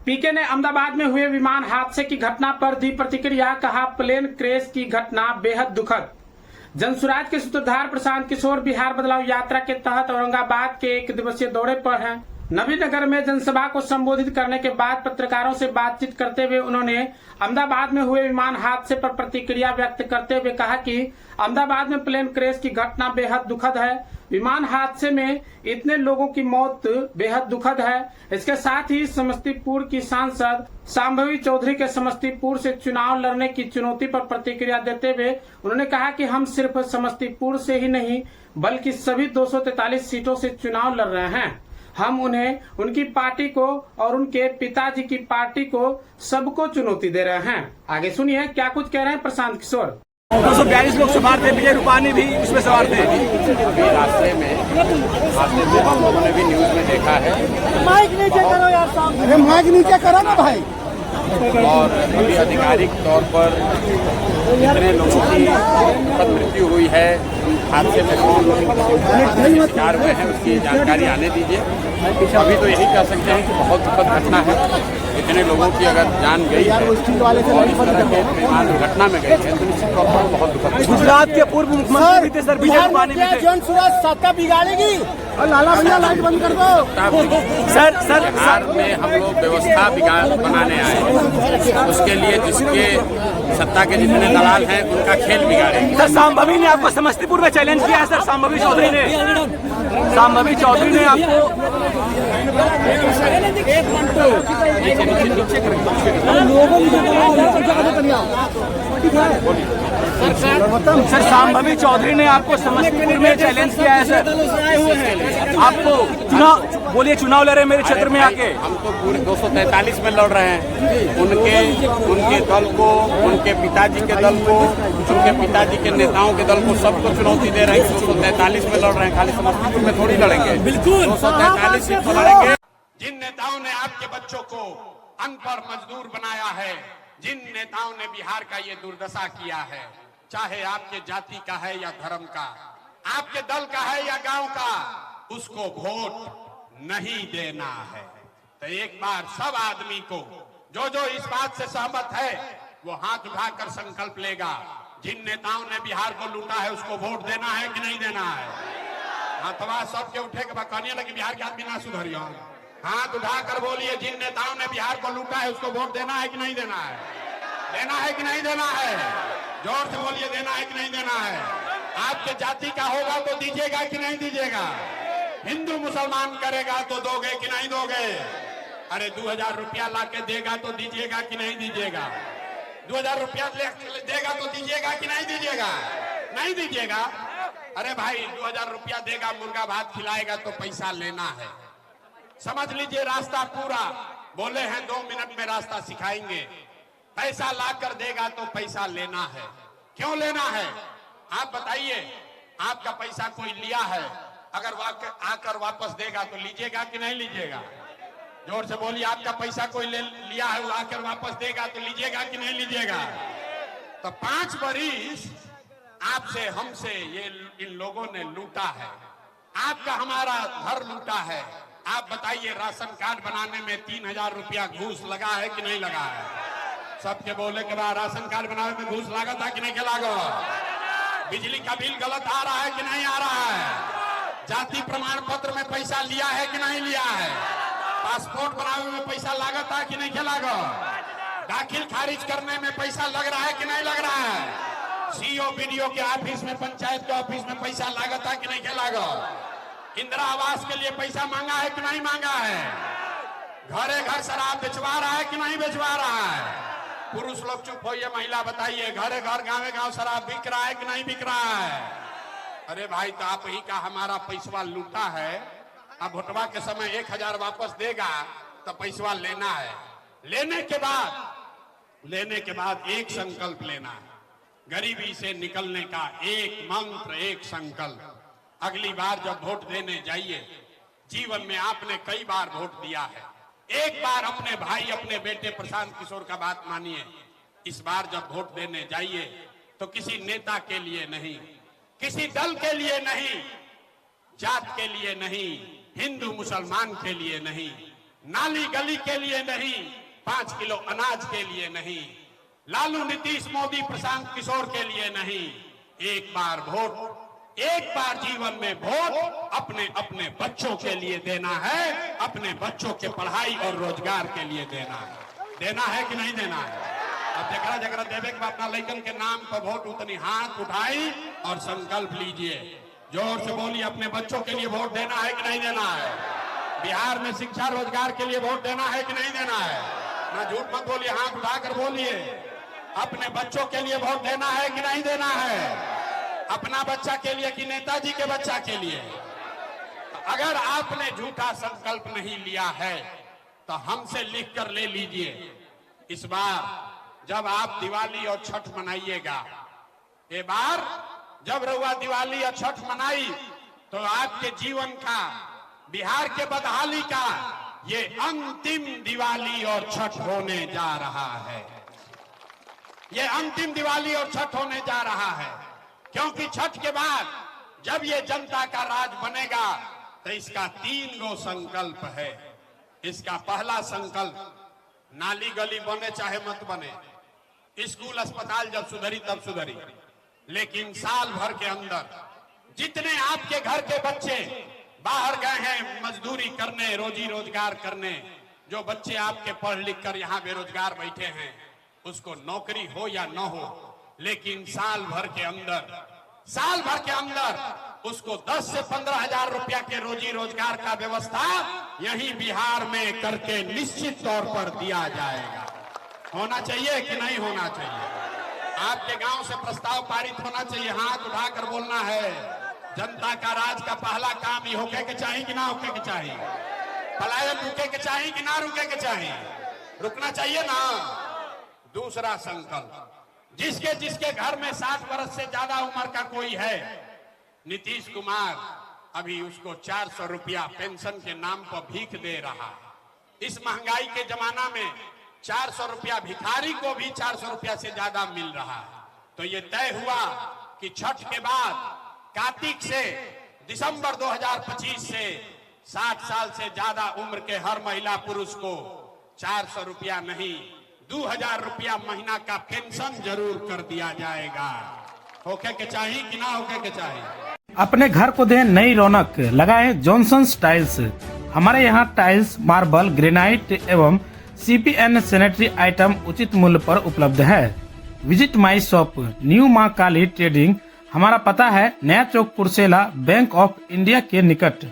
पीके ने अहमदाबाद में हुए विमान हादसे की घटना पर दी प्रतिक्रिया। कहा, प्लेन क्रैश की घटना बेहद दुखद। जनसुराज के सूत्रधार प्रशांत किशोर बिहार बदलाव यात्रा के तहत औरंगाबाद के एक दिवसीय दौरे पर हैं। नबीनगर में जनसभा को संबोधित करने के बाद पत्रकारों से बातचीत करते हुए उन्होंने अहमदाबाद में हुए विमान हादसे पर प्रतिक्रिया व्यक्त करते हुए कहा कि अहमदाबाद में प्लेन क्रैश की घटना बेहद दुखद है। विमान हादसे में इतने लोगों की मौत बेहद दुखद है। इसके साथ ही समस्तीपुर की सांसद शांभवी चौधरी के समस्तीपुर से चुनाव लड़ने की चुनौती पर प्रतिक्रिया देते हुए उन्होंने कहा कि हम सिर्फ समस्तीपुर से ही नहीं बल्कि सभी 243 सीटों से चुनाव लड़ रहे हैं। हम उन्हें, उनकी पार्टी को और उनके पिताजी की पार्टी को सबको चुनौती दे रहे हैं। आगे सुनिए क्या कुछ कह रहे हैं प्रशांत किशोर। 242 लोग सवार थे, विजय रूपानी भी उसमें सवार थे। रास्ते में हम लोगों ने भी न्यूज में देखा है। माइक नीचे करो यार, सामने अरे माइक नीचे करो ना भाई। और अभी आधिकारिक तौर पर कितने लोगों की मृत्यु हुई है, हादसे में कौन लोग शिकार हुए हैं, उसकी जानकारी आने दीजिए। अभी तो यही कह सकते हैं कि बहुत दुखद घटना है। इतने लोगों की अगर जान गई है और इस तरह के विमान दुर्घटना में गई है तो निश्चित तौर पर बहुत दुखद। गुजरात के पूर्व मुख्यमंत्री थे सर, विजय रूपानी भी थे। जनसुराज सत्ता बिगाड़ेगी और लाला भैया लाइट बंद कर दो। सर बिहार में हम लोग व्यवस्था बनाने आए, उसके लिए जिसके सत्ता के जितने दलाल हैं उनका खेल बिगाड़ेंगे। सर शांभवी ने आपको समस्तीपुर में चैलेंज किया है। सर शांभवी चौधरी ने आपको सर शांभवी चौधरी ने आपको समस्तीपुर में चैलेंज किया है। सर आपको चुनाव लड़ रहे मेरे क्षेत्र में आके। हम तो पूरे 243 में लड़ रहे हैं। उनके दल को, उनके पिताजी के दल को, उनके पिताजी के नेताओं के दल को सबको चुनौती दे रहे हैं। 243 में लड़ रहे हैं, खाली समस्तीपुर में थोड़ी लड़ेंगे। बिल्कुल 243 सीट पर लड़ेंगे। जिन नेताओं ने आपके बच्चों को अनपढ़ मजदूर बनाया है, जिन नेताओं ने बिहार का ये दुर्दशा किया है, चाहे आपके जाति का है या धर्म का, आपके दल का है या गांव का, उसको वोट नहीं देना है। तो एक बार सब आदमी को जो इस बात से सहमत है वो हाथ उठाकर संकल्प लेगा। जिन नेताओं ने बिहार को लूटा है उसको वोट देना है कि नहीं देना है। हाथवा सबके उठे के कहने लगे बिहार के आदमी ना सुधरियो। हाथ उठाकर बोलिए, जिन नेताओं ने बिहार को लूटा है उसको वोट देना है कि नहीं देना है। देना है कि नहीं देना है। जोर से बोलिए, देना है कि नहीं देना है। आपके जाति का होगा तो दीजिएगा कि नहीं दीजिएगा। हिंदू मुसलमान करेगा तो दोगे कि नहीं दोगे। अरे 2000 रुपया ला के देगा तो दीजिएगा कि नहीं दीजिएगा। 2000 रुपया देगा तो दीजिएगा कि नहीं दीजिएगा। नहीं दीजिएगा। अरे भाई 2000 रुपया देगा, मुर्गा भात खिलाएगा तो पैसा लेना है। समझ लीजिए रास्ता पूरा। बोले हैं 2 मिनट में रास्ता सिखाएंगे। पैसा लाकर देगा तो पैसा लेना है। क्यों लेना है आप बताइए। आपका पैसा कोई लिया है, अगर आकर वापस देगा तो लीजिएगा कि नहीं लीजिएगा। जोर से बोलिए, आपका पैसा कोई लिया है, वो आकर वापस देगा तो लीजिएगा कि नहीं लीजिएगा। तो 5 बरिस आपसे हमसे ये इन लोगों ने लूटा है। आपका हमारा घर लूटा है। आप बताइए, राशन कार्ड बनाने में 3000 रुपया घूस लगा है कि नहीं लगा है। सबके बोले के बाद राशन कार्ड बनाने में घूस लगा था कि नहीं लगा। बिजली का बिल गलत आ रहा है कि नहीं आ रहा है। जाति प्रमाण पत्र में पैसा लिया है कि नहीं लिया है। पासपोर्ट बनाने में पैसा लगा था कि नहीं लगा। दाखिल खारिज करने में पैसा लग रहा है कि नहीं लग रहा है। सीओ बीडीओ के ऑफिस में, पंचायत के ऑफिस में पैसा लगा था कि नहीं लगा। इंदिरा आवास के लिए पैसा मांगा है कि नहीं मांगा है। घरे घर शराब बेचवा रहा है कि नहीं बेचवा रहा है। पुरुष लोग चुप होइए, महिला बताइए, घरे घर गाँव गाँव शराब बिक रहा है कि नहीं बिक रहा है। अरे भाई, तो आप ही का हमारा पैसा लूटा है। अब भोटवा के समय 1000 वापस देगा तो पैसा लेना है। लेने के बाद एक संकल्प लेना है। गरीबी से निकलने का एक मंत्र, एक संकल्प। अगली बार जब वोट देने जाइए, जीवन में आपने कई बार वोट दिया है, एक बार अपने भाई, अपने बेटे प्रशांत किशोर का बात मानिए। इस बार जब वोट देने जाइए तो किसी नेता के लिए नहीं, किसी दल के लिए नहीं, जात के लिए नहीं, हिंदू मुसलमान के लिए नहीं, नाली गली के लिए नहीं, 5 किलो अनाज के लिए नहीं, लालू नीतीश मोदी प्रशांत किशोर के लिए नहीं। एक बार वोट, एक बार जीवन में वोट अपने अपने बच्चों के लिए देना है, अपने बच्चों के पढ़ाई और रोजगार के लिए देना है। देना है कि नहीं देना है? अब जगह जगह देवे के अपना लड़कन के नाम पर वोट उतनी हाथ उठाई और संकल्प लीजिए, जोर से बोलिए, अपने बच्चों के लिए वोट देना है कि नहीं देना है? बिहार में शिक्षा रोजगार के लिए वोट देना है कि नहीं देना है? ना झूठ मत बोलिए, हाथ उठाकर बोलिए, अपने बच्चों के लिए वोट देना है कि नहीं देना है? अपना बच्चा के लिए कि नेताजी के बच्चा के लिए? अगर आपने झूठा संकल्प नहीं लिया है तो हमसे लिख कर ले लीजिए। इस बार जब आप दिवाली और छठ मनाइएगा, ये बार जब रउआ दिवाली और छठ मनाई तो आपके जीवन का, बिहार के बदहाली का ये अंतिम दिवाली और छठ होने जा रहा है। ये अंतिम दिवाली और छठ होने जा रहा है, क्योंकि छठ के बाद जब ये जनता का राज बनेगा तो इसका 3 गो संकल्प है। इसका पहला संकल्प, नाली गली बने चाहे मत बने, स्कूल अस्पताल जब सुधरी तब सुधरी, लेकिन साल भर के अंदर जितने आपके घर के बच्चे बाहर गए हैं मजदूरी करने, रोजी रोजगार करने, जो बच्चे आपके पढ़ लिख कर यहाँ बेरोजगार बैठे हैं, उसको नौकरी हो या न हो, लेकिन साल भर के अंदर उसको 10 से 15 हजार रुपया के रोजी रोजगार का व्यवस्था यही बिहार में करके निश्चित तौर पर दिया जाएगा। होना चाहिए कि नहीं होना चाहिए? आपके गांव से प्रस्ताव पारित होना चाहिए। हाथ उठाकर बोलना है, जनता का राज का पहला काम ही होके के चाहिए कि ना होके के चाहिए? पलायन रुके के चाहिए कि ना रुके के चाहिए? रुकना चाहिए ना। दूसरा संकल्प, जिसके जिसके घर में 60 वर्ष से ज्यादा उम्र का कोई है, नीतीश कुमार अभी उसको 400 रुपया पेंशन के नाम पर भीख दे रहा है। इस महंगाई के जमाना में 400 रुपया भिखारी को भी 400 रुपया से ज्यादा मिल रहा है। तो ये तय हुआ कि छठ के बाद कार्तिक से दिसंबर 2025 से 60 साल से ज्यादा उम्र के हर महिला पुरुष को 400 रुपया नहीं, 2000 रुपया महीना का पेंशन जरूर कर दिया जाएगा। होके के चाहिए कि ना होके के चाहिए? अपने घर को दें नई रौनक, लगाए जॉनसन्स टाइल्स। हमारे यहाँ टाइल्स, मार्बल, ग्रेनाइट एवं CPN सैनिटरी आइटम उचित मूल्य पर उपलब्ध है। विजिट माई शॉप, न्यू मां काली ट्रेडिंग। हमारा पता है नया चौक, कुर्सेला, बैंक ऑफ इंडिया के निकट।